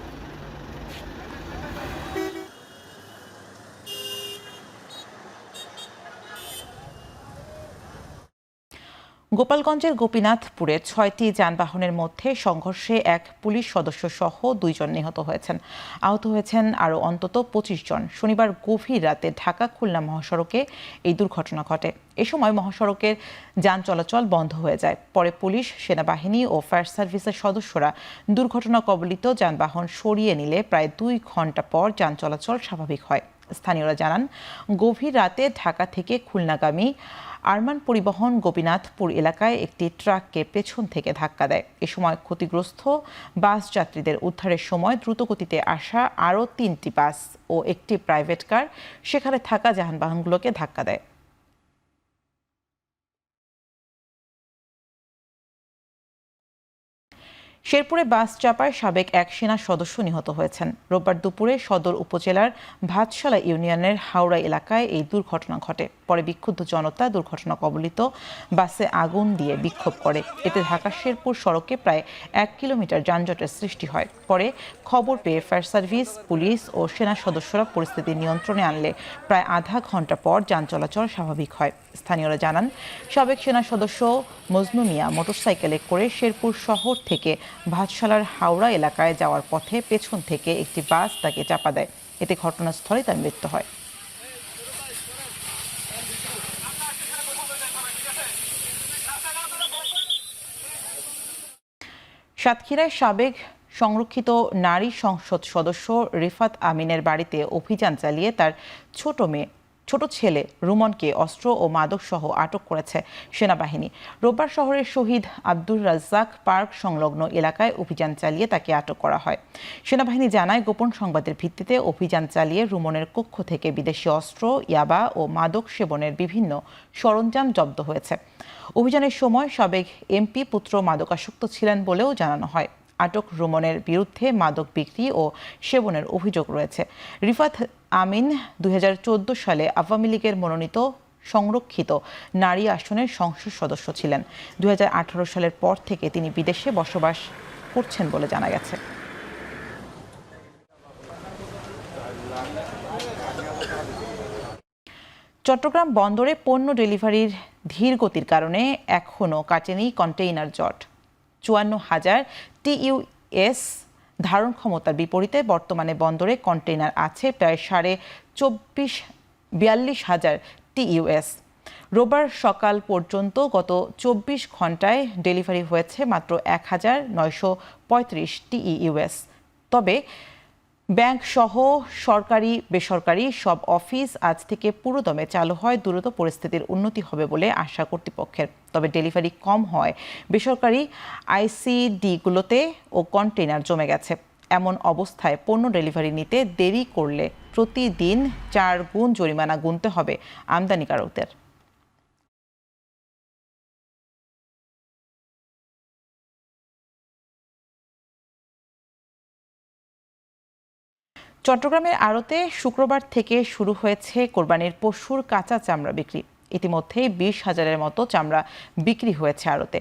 গোপালগঞ্জের গোপীনাথপুরে 6টি যানবাহনের মধ্যে সংঘর্ষে এক পুলিশ সদস্য সহ 2 জন নিহত হয়েছেন। আহত হয়েছেন আরও অন্তত 25 জন। শনিবার গভীর রাতে ঢাকা খুলনা মহাসড়কে এই দুর্ঘটনা ঘটে। এ সময় মহাসড়কের যান চলাচল বন্ধ হয়ে যায়। পরে পুলিশ, সেনাবাহিনী ও ফায়ার সার্ভিসের সদস্যরা দুর্ঘটনা কবলিত যানবাহন সরিয়ে নিলে প্রায় 2 ঘন্টা পর যান চলাচল স্বাভাবিক হয়। স্থানীয়রা জানান, গভীর রাতে ঢাকা থেকে খুলনাগামী আরমান পরিবহন গোপীনাথপুর এলাকায় একটি ট্রাককে পেছন থেকে ধাক্কা দেয়। এ সময় ক্ষতিগ্রস্ত বাস যাত্রীদের উদ্ধারের সময় দ্রুতগতিতে আসা আরও 3টি বাস ও একটি প্রাইভেট কার সেখানে থাকা যানবাহনগুলোকে ধাক্কা দেয়। শেরপুরে বাস চাপায় সাবেক এক সেনা সদস্য নিহত হয়েছেন। রোববার দুপুরে সদর উপজেলার ভাতশালা ইউনিয়নের হাওড়া এলাকায় এই দুর্ঘটনা ঘটে। পরে বিক্ষুব্ধ জনতা দুর্ঘটনা কবলিত বাসে আগুন দিয়ে বিক্ষোভ করে। এতে ঢাকা শেরপুর সড়কে প্রায় 1 কিলোমিটার যানজটের সৃষ্টি হয়। পরে খবর পেয়ে ফায়ার সার্ভিস, পুলিশ ও সেনা সদস্যরা পরিস্থিতি নিয়ন্ত্রণে আনলে প্রায় আধা ঘন্টা পর যান চলাচল স্বাভাবিক হয়। স্থানীয়রা জানান, সাবেক সেনা সদস্য মজনু মিয়া মোটরসাইকেলে করে শেরপুর শহর থেকে ভাতশালার হাওড়া এলাকায় যাওয়ার পথে পেছন থেকে একটি বাস তাকে চাপা দেয়। এতে ঘটনাস্থলে তার মৃত্যু হয়। সাতক্ষীরায় সাবেক সংরক্ষিত নারী সংসদ সদস্য রিফাত আমিনের বাড়িতে অভিযান চালিয়ে তার ছোট ছেলে রুমনকে অস্ত্র ও মাদক সহ আটক করেছে সেনাবাহিনী। রোববার শহরের শহীদ আব্দুর রাজ্জাক পার্ক সংলগ্ন এলাকায় অভিযান চালিয়ে তাকে আটক করা হয়। সেনাবাহিনী জানায়, গোপন সংবাদের ভিত্তিতে অভিযান চালিয়ে রুমনের কক্ষ থেকে বিদেশি অস্ত্র, ইয়াবা ও মাদক সেবনের বিভিন্ন সরঞ্জাম জব্দ হয়েছে। অভিযানের সময় সাবেক এমপি পুত্র মাদকাসক্ত ছিলেন বলেও জানানো হয়। আটক রুমনের বিরুদ্ধে মাদক বিক্রি ও সেবনের অভিযোগ রয়েছে। রিফাত আমিন 2014 সালে আওয়ামী লীগের মনোনীত সংরক্ষিত নারী আসনের সংসদ সদস্য ছিলেন। 2018 সালের পর থেকে তিনি বিদেশে বসবাস করছেন বলে জানা গেছে। চট্টগ্রাম বন্দরে পণ্য ডেলিভারির ধীর গতির কারণে এখনও কাটেনি কন্টেইনার জট। 54,000 TEUS ধারণ ক্ষমতার বিপরীতে বর্তমানে বন্দরে কন্টেইনার আছে প্রায় 42,000 TEUS। রোববার সকাল পর্যন্ত গত 24 ঘন্টায় ডেলিভারি হয়েছে মাত্র 1,935 TEUS। তবে ব্যাংক সহ সরকারি বেসরকারি সব অফিস আজ থেকে পুরোদমে চালু হয় দ্রুত পরিস্থিতির উন্নতি হবে বলে আশা কর্তৃপক্ষের। তবে ডেলিভারি কম হয় বেসরকারি ICD-গুলোতে ও কন্টেইনার জমে গেছে। এমন অবস্থায় পণ্য ডেলিভারি নিতে দেরি করলে প্রতিদিন 4 গুণ জরিমানা গুনতে হবে আমদানিকারকদের। চট্টগ্রামের আড়তে শুক্রবার থেকে শুরু হয়েছে কোরবানির পশুর কাঁচা চামড়া বিক্রি। ইতিমধ্যে 20,000-এর মতো চামড়া বিক্রি হয়েছে আড়তে।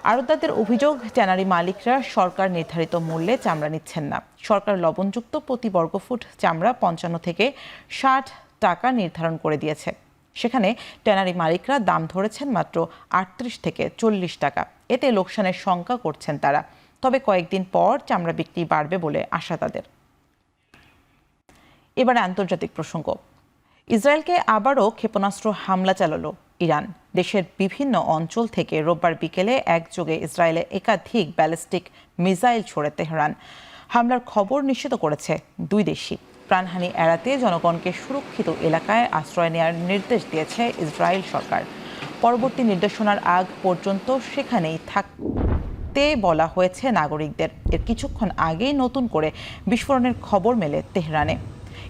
আড়তদারদের অভিযোগ, ট্যানারি মালিকরা সরকার নির্ধারিত মূল্যে চামড়া নিচ্ছেন না। সরকার লবণযুক্ত প্রতি বর্গফুট চামড়া 55 থেকে 60 টাকা নির্ধারণ করে দিয়েছে। সেখানে ট্যানারি মালিকরা দাম ধরেছেন মাত্র 38 থেকে 40 টাকা। এতে লোকসানের শঙ্কা করছেন তারা। তবে কয়েকদিন পর চামড়া বিক্রি বাড়বে বলে আশা তাদের। এবারে আন্তর্জাতিক প্রসঙ্গ। ইসরায়েলকে আবারও ক্ষেপণাস্ত্র হামলা চালালো ইরান। দেশের বিভিন্ন অঞ্চল থেকে রোববার বিকেলে একযোগে ইসরায়েলে একাধিক ব্যালিস্টিক মিসাইল ছোড়ে তেহরান। হামলার খবর নিশ্চিত করেছে দুই দেশই। প্রাণহানি এড়াতে জনগণকে সুরক্ষিত এলাকায় আশ্রয় নেওয়ার নির্দেশ দিয়েছে ইসরায়েল সরকার। পরবর্তী নির্দেশনার আগ পর্যন্ত সেখানেই থাকতে বলা হয়েছে নাগরিকদের। এর কিছুক্ষণ আগেই নতুন করে বিস্ফোরণের খবর মেলে তেহরানে।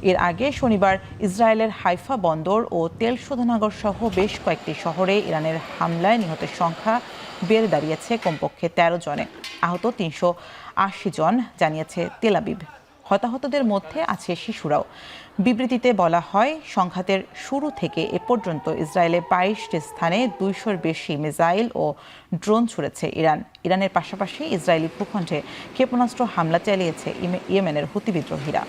এর আগে শনিবার ইসরায়েলের হাইফা বন্দর ও তেল শোধনাগার সহ বেশ কয়েকটি শহরে ইরানের হামলায় নিহতের সংখ্যা বেড়ে দাঁড়িয়েছে কমপক্ষে 13 জনে। আহত 380 জন জানিয়েছে তেল আবিব। হতাহতদের মধ্যে আছে শিশুরাও। বিবৃতিতে বলা হয়, সংঘাতের শুরু থেকে এ পর্যন্ত ইসরায়েলে 22টি স্থানে 200-এর বেশি মিসাইল ও ড্রোন ছুড়েছে ইরান। ইরানের পাশাপাশি ইসরায়েলি ভূখণ্ডে ক্ষেপণাস্ত্র হামলা চালিয়েছে ইয়েমেনের হুতি বিদ্রোহীরা।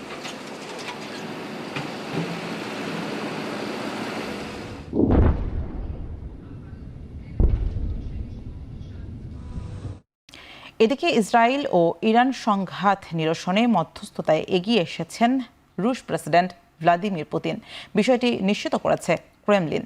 এদিকে ইসরায়েল ও ইরান সংঘাত নিরসনে মধ্যস্থতায় এগিয়ে এসেছেন রুশ প্রেসিডেন্ট ভ্লাদিমির পুতিন। বিষয়টি নিশ্চিত করেছে ক্রেমলিন।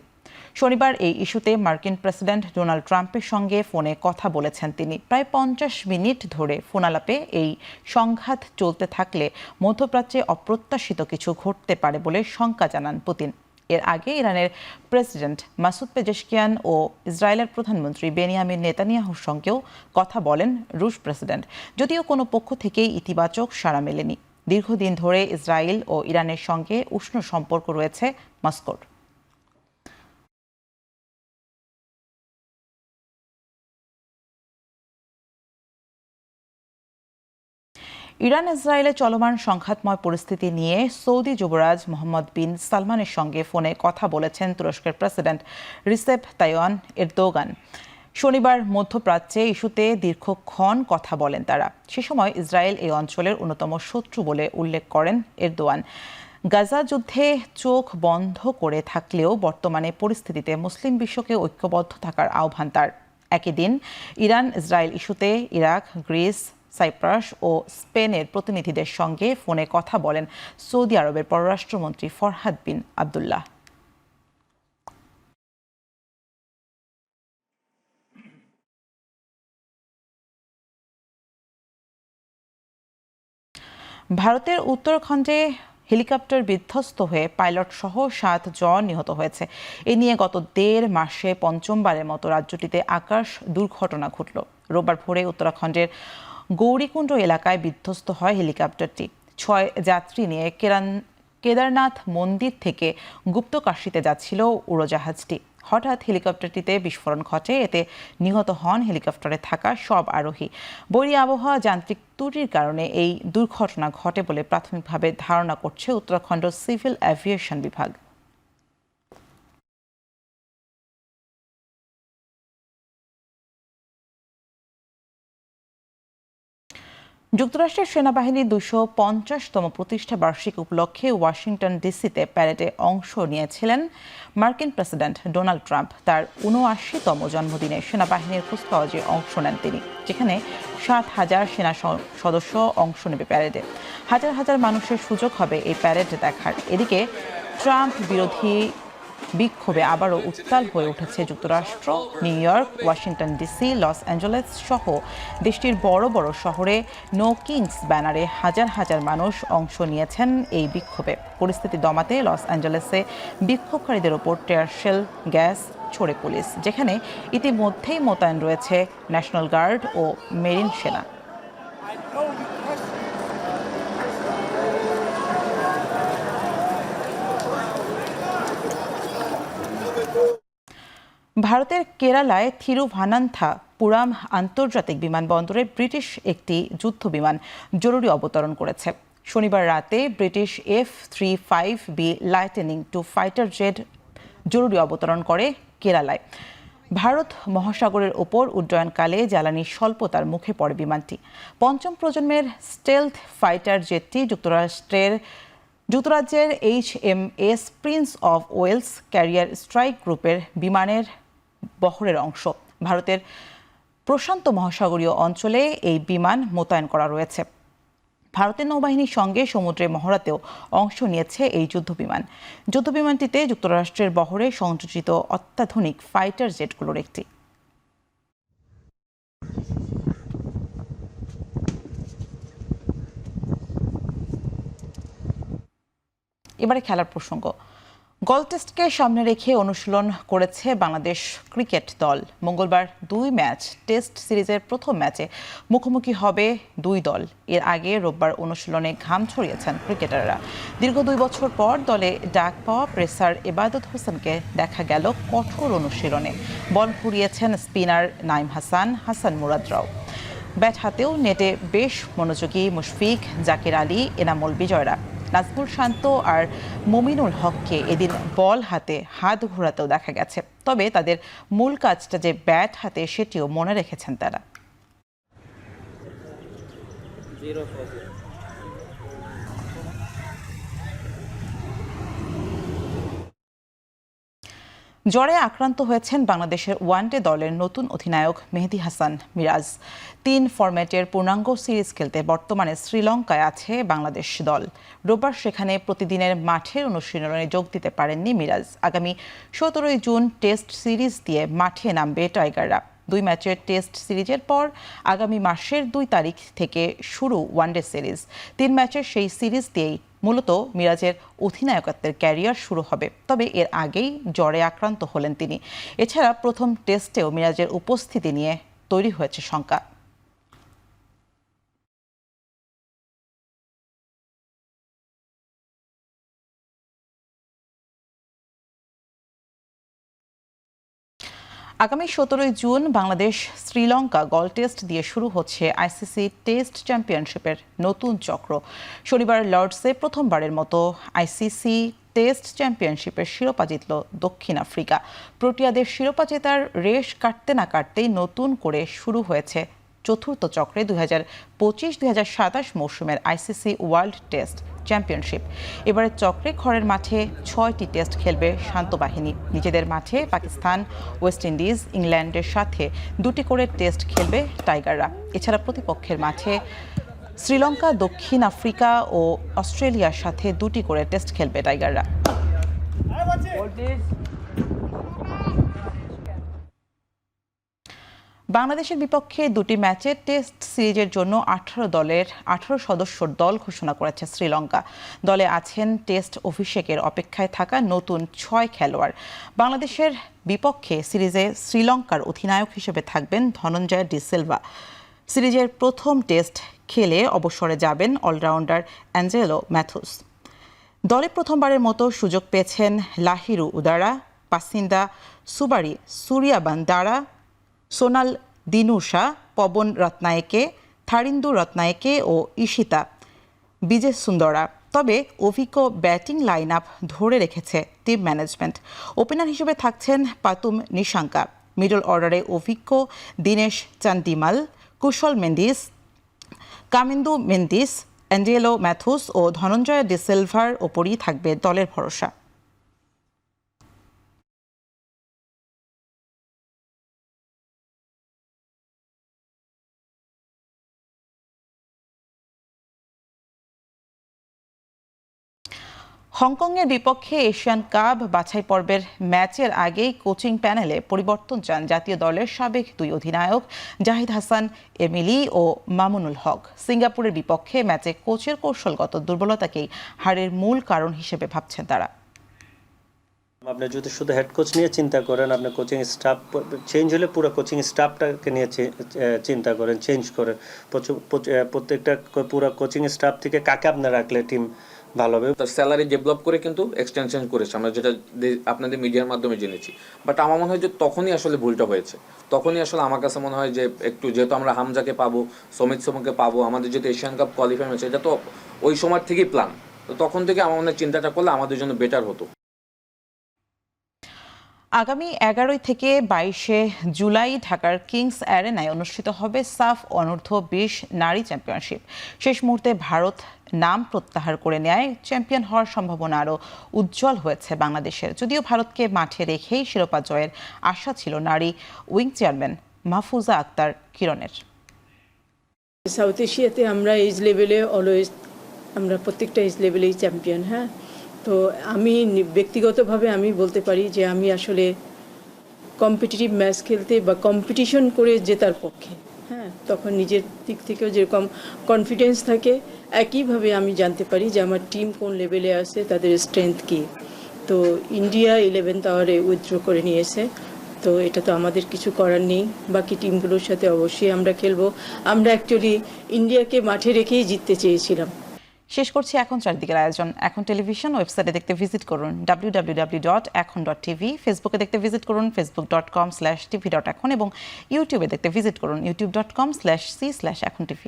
শনিবার এই ইস্যুতে মার্কিন প্রেসিডেন্ট ডোনাল্ড ট্রাম্পের সঙ্গে ফোনে কথা বলেছেন তিনি। প্রায় 50 মিনিট ধরে ফোনালাপে এই সংঘাত চলতে থাকলে মধ্যপ্রাচ্যে অপ্রত্যাশিত কিছু ঘটতে পারে বলে শঙ্কা জানান পুতিন। এর আগে ইরানের প্রেসিডেন্ট মাসুদ পেজেশকিয়ান ও ইসরায়েলের প্রধানমন্ত্রী বেনিয়ামিন নেতানিয়াহুর সঙ্গেও কথা বলেন রুশ প্রেসিডেন্ট, যদিও কোনো পক্ষ থেকেই ইতিবাচক সাড়া মেলেনি। দীর্ঘদিন ধরে ইসরায়েল ও ইরানের সঙ্গে উষ্ণ সম্পর্ক রয়েছে মস্কোর। ইরান ইসরায়েলে চলমান সংঘাতময় পরিস্থিতি নিয়ে সৌদি যুবরাজ মোহাম্মদ বিন সালমানের সঙ্গে ফোনে কথা বলেছেন তুরস্কের প্রেসিডেন্ট রিসেপ তাইয়িপ এরদোগান। শনিবার মধ্যপ্রাচ্যে ইস্যুতে দীর্ঘক্ষণ কথা বলেন তারা। সে সময় ইসরায়েল এই অঞ্চলের অন্যতম শত্রু বলে উল্লেখ করেন এরদোয়ান। গাজা যুদ্ধে চোখ বন্ধ করে থাকলেও বর্তমানে পরিস্থিতিতে মুসলিম বিশ্বকে ঐক্যবদ্ধ থাকার আহ্বান তার। একই দিন ইরান ইসরায়েল ইস্যুতে ইরাক, গ্রিস, সাইপ্রাস ও স্পেনের প্রতিনিধিদের সঙ্গে ফোনে কথা বলেন সৌদি আরবের পররাষ্ট্রমন্ত্রী ফরহাদ বিন আবদুল্লাহ। ভারতের উত্তরাখণ্ডে হেলিকপ্টার বিধ্বস্ত হয়ে পাইলট সহ 7 জন নিহত হয়েছে। এ নিয়ে গত 1.5 মাসে পঞ্চমবারের মতো রাজ্যটিতে আকাশ দুর্ঘটনা ঘটল। রোববার ভোরে উত্তরাখণ্ডের গৌরীকুণ্ড এলাকায় বিধ্বস্ত হয় হেলিকপ্টারটি। 6 যাত্রী নিয়ে কেদারনাথ মন্দির থেকে গুপ্তকাশীতে যাচ্ছিল উড়োজাহাজটি। হঠাৎ হেলিকপ্টারটিতে বিস্ফোরণ ঘটে। এতে নিহত হন হেলিকপ্টারে থাকা সব আরোহী। বৈরী আবহাওয়া, যান্ত্রিক ত্রুটির কারণে এই দুর্ঘটনা ঘটে বলে প্রাথমিকভাবে ধারণা করছে উত্তরাখণ্ড সিভিল এভিয়েশন বিভাগ। যুক্তরাষ্ট্রের সেনাবাহিনীর 250তম প্রতিষ্ঠা বার্ষিকী উপলক্ষে ওয়াশিংটন ডিসিতে প্যারেডে অংশ নিয়েছিলেন মার্কিন প্রেসিডেন্ট ডোনাল্ড ট্রাম্প। তার 79তম জন্মদিনে সেনাবাহিনীর কুচকাওয়াজে অংশ নেন তিনি, যেখানে 7,000 সেনা সদস্য অংশ নেবে প্যারেডে। হাজার হাজার মানুষের সুযোগ হবে এই প্যারেড দেখার। এদিকে ট্রাম্প বিরোধী বিক্ষোভে আবারও উত্তাল হয়ে উঠেছে যুক্তরাষ্ট্র। New York, Washington DC, Los Angeles সহ দেশটির বড় বড় শহরে নো কিংস ব্যানারে হাজার হাজার মানুষ অংশ নিয়েছেন এই বিক্ষোভে। পরিস্থিতি দমাতে লস অ্যাঞ্জেলেসে বিক্ষোভকারীদের ওপর টিয়ারশেল গ্যাস ছোড়ে পুলিশ, যেখানে ইতিমধ্যেই মোতায়েন রয়েছে ন্যাশনাল গার্ড ও মেরিন সেনা। ভারতের কেরালায় থিরুভানান্থপুরাম আন্তর্জাতিক বিমানবন্দরে ব্রিটিশ একটি যুদ্ধ বিমান জরুরি অবতরণ করেছে। শনিবার রাতে British F-35B lightning II fighter jet জরুরি অবতরণ করে কেরালায়। ভারত মহাসাগরের ওপর উড্ডয়নকালে জ্বালানি স্বল্পতার মুখে পড়ে বিমানটি। পঞ্চম প্রজন্মের স্টেলথ ফাইটার জেটটি যুক্তরাজ্যের HMS Prince of Wales carrier strike গ্রুপের বিমানের বহরের অংশ। ভারতের প্রশান্ত মহাসাগরীয় অঞ্চলে এই বিমান মোতায়েন করা রয়েছে। ভারতের নৌবাহিনীর সঙ্গে সমুদ্রে মহড়াতেও অংশ নিয়েছে এই যুদ্ধবিমান। যুদ্ধবিমানটিতে যুক্তরাষ্ট্রের বহরে সংযোজিত অত্যাধুনিক ফাইটার জেটগুলোর একটি। এবারে খেলার প্রসঙ্গ। গল টেস্টকে সামনে রেখে অনুশীলন করেছে বাংলাদেশ ক্রিকেট দল। মঙ্গলবার 2 ম্যাচ টেস্ট সিরিজের প্রথম ম্যাচে মুখোমুখি হবে 2 দল। এর আগে রোববার অনুশীলনে ঘাম ছড়িয়েছেন ক্রিকেটাররা। দীর্ঘ 2 বছর পর দলে ডাক পাওয়া পেসার এবাদত হোসেনকে দেখা গেল কঠোর অনুশীলনে। বল ঘুরিয়েছেন স্পিনার নাইম হাসান মুরাদরাও। ব্যাট হাতেও নেটে বেশ মনোযোগী মুশফিক, জাকির আলী, এনামুল বিজয়রা। নাজমুল শান্ত আর মমিনুল হককে এদিন বল হাতে হাত ঘোরাতেও দেখা গেছে। তবে তাদের মূল কাজটা যে ব্যাট হাতে, সেটিও মনে রেখেছেন তারা। জ্বরে আক্রান্ত হয়েছেন বাংলাদেশের ওয়ানডে দলের নতুন অধিনায়ক মেহেদী হাসান মিরাজ। 3 ফরম্যাটের পূর্ণাঙ্গ সিরিজ খেলতে বর্তমানে শ্রীলঙ্কায় আছে বাংলাদেশ দল। রোববার সেখানে প্রতিদিনের মাঠের অনুশীলনে যোগ দিতে পারেননি মিরাজ। আগামী 17 জুন টেস্ট সিরিজ দিয়ে মাঠে নামবে টাইগাররা। 2 ম্যাচের টেস্ট সিরিজের পর আগামী মাসের 2 তারিখ থেকে শুরু ওয়ানডে সিরিজ। 3 ম্যাচের সেই সিরিজ দিয়েই মূলত মিরাজের অধিনায়কত্বের ক্যারিয়ার শুরু হবে। তবে এর আগেই জ্বরে আক্রান্ত হলেন তিনি। এছাড়া প্রথম টেস্টেও মিরাজের উপস্থিতি নিয়ে তৈরি হয়েছে শঙ্কা। আগামী 17 জুন বাংলাদেশ শ্রীলঙ্কা গল টেস্ট দিয়ে শুরু হচ্ছে আইসিসি টেস্ট চ্যাম্পিয়নশিপের নতুন চক্র। শনিবার লর্ডসে প্রথমবারের মতো আইসিসি টেস্ট চ্যাম্পিয়নশিপের শিরোপা জিতল দক্ষিণ আফ্রিকা। প্রোটিয়াদের শিরোপা জেতার রেশ কাটতে না কাটতেই নতুন করে শুরু হয়েছে চতুর্থ চক্রে 2025-2027 মৌসুমের আইসিসি ওয়ার্ল্ড টেস্ট চ্যাম্পিয়নশিপ। এবারের চক্রে ঘরের মাঠে 6টি টেস্ট খেলবে শান্ত বাহিনী। নিজেদের মাঠে পাকিস্তান, ওয়েস্ট ইন্ডিজ, ইংল্যান্ডের সাথে 2টি করে টেস্ট খেলবে টাইগাররা। এছাড়া প্রতিপক্ষের মাঠে শ্রীলঙ্কা, দক্ষিণ আফ্রিকা ও অস্ট্রেলিয়ার সাথে 2টি করে টেস্ট খেলবে টাইগাররা। বাংলাদেশের বিপক্ষে 2টি ম্যাচের টেস্ট সিরিজের জন্য 18 সদস্যর দল ঘোষণা করেছে শ্রীলঙ্কা। দলে আছেন টেস্ট অভিষেকের অপেক্ষায় থাকা নতুন 6 খেলোয়াড়। বাংলাদেশের বিপক্ষে সিরিজে শ্রীলঙ্কার অধিনায়ক হিসেবে থাকবেন ধনঞ্জয় ডি সিলভা। সিরিজের প্রথম টেস্ট খেলে অবসরে যাবেন অলরাউন্ডার অ্যাঞ্জেলো ম্যাথুস। দলে প্রথমবারের মতো সুযোগ পেয়েছেন লাহিরু উদারা, পাসিন্দা সুবারি, সূর্যবান্দারা, সোনাল দিনুশা, পবন রত্নায়েকে, থারিন্দু রত্নায়েকে ও ঈশিতা বিজয় সুন্দরা। তবে অভিজ্ঞ ব্যাটিং লাইন আপ ধরে রেখেছে টিম ম্যানেজমেন্ট। ওপেনার হিসেবে থাকছেন পাতুম নিশাঙ্কা। মিডল অর্ডারে অভিজ্ঞ দীনেশ চান্দিমাল, কুশল মেন্ডিস, কামিন্দু মেন্দিস, অ্যাঞ্জেলো ম্যাথুস ও ধনঞ্জয় ডি সিলভার ওপরই থাকবে দলের ভরসা। হংকংয়ের বিপক্ষে এশিয়ান কাপ বাছাই পর্বের ম্যাচের আগেই কোচিং প্যানেলে পরিবর্তন চান জাতীয় দলের সাবেক 2 অধিনায়ক জাহিদ হাসান এমিলি ও মামুনুল হক। সিঙ্গাপুরের বিপক্ষে ম্যাচে কোচের কৌশলগত দুর্বলতাকেই হারের মূল কারণ হিসেবে ভাবছেন তারা। আপনি যদি শুধু হেড কোচ নিয়ে চিন্তা করেন, আপনার কোচিং স্টাফ চেঞ্জ হলে পুরো কোচিং স্টাফটাকে নিয়ে চিন্তা করেন, চেঞ্জ করেন প্রত্যেকটা পুরো কোচিং স্টাফ থেকে কাকে আপনার রাখলে টিম ভালো হবে। তার স্যালারি ডেভেলপ করে কিন্তু এক্সটেনশন করেছে, আমরা যেটা আপনাদের মিডিয়ার মাধ্যমে জেনেছি। বাট আমার মনে হয় যে তখনই আসলে ভুলটা হয়েছে। তখনই আসলে আমার কাছে মনে হয় যে একটু যেহেতু আমরা হামজাকে পাবো, সমিত সোমকে পাবো, আমাদের যেহেতু এশিয়ান কাপ কোয়ালিফাই হয়েছে, এটা তো ওই সময় থেকেই প্ল্যান। তো তখন থেকে আমার মনে হয় চিন্তাটা করলে আমাদের জন্য বেটার হতো। আগামী 11 থেকে 22 জুলাই ঢাকার কিংস অ্যারেনায় অনুষ্ঠিত হবে সাফ অনূর্ধ্ব 20 নারী চ্যাম্পিয়নশিপ। শেষ মুহূর্তে ভারত নাম প্রত্যাহার করে নেয় চ্যাম্পিয়ন হওয়ার সম্ভাবনা আরও উজ্জ্বল হয়েছে বাংলাদেশের। যদিও ভারতকে মাঠে রেখেই শিরোপা জয়ের আশা ছিল নারী উইং চেয়ারম্যান মাহফুজা আক্তার কিরণের। সাউথ এশিয়াতে আমরা এজ লেভেলে অলওয়েজ আমরা প্রত্যেকটা এজ লেভেলেই চ্যাম্পিয়ন। হ্যাঁ, তো আমি ব্যক্তিগতভাবে আমি বলতে পারি যে আমি আসলে কম্পিটিটিভ ম্যাচ খেলতে বা কম্পিটিশন করে জেতার পক্ষে। হ্যাঁ, তখন নিজের দিক থেকেও যেরকম কনফিডেন্স থাকে, একইভাবে আমি জানতে পারি যে আমার টিম কোন লেভেলে আছে, তাদের স্ট্রেংথ কী। তো ইন্ডিয়া 11th আওয়ারে উইথড্র করে নিয়েছে, তো এটা তো আমাদের কিছু করার নেই। বাকি টিমগুলোর সাথে অবশ্যই আমরা খেলবো। আমরা অ্যাকচুয়ালি ইন্ডিয়াকে মাঠে রেখেই জিততে চেয়েছিলাম। শেষ করছি এখন চারদিকের আয়োজন। এখন টেলিভিশন ওয়েবসাইটে দেখতে ভিজিট করুন www.ekhon.tv, ফেসবুকে দেখতে ভিজিট করুন facebook.com/tv.ekhon এবং ইউটিউবে দেখতে ভিজিট করুন youtube.com/c/ekhon tv।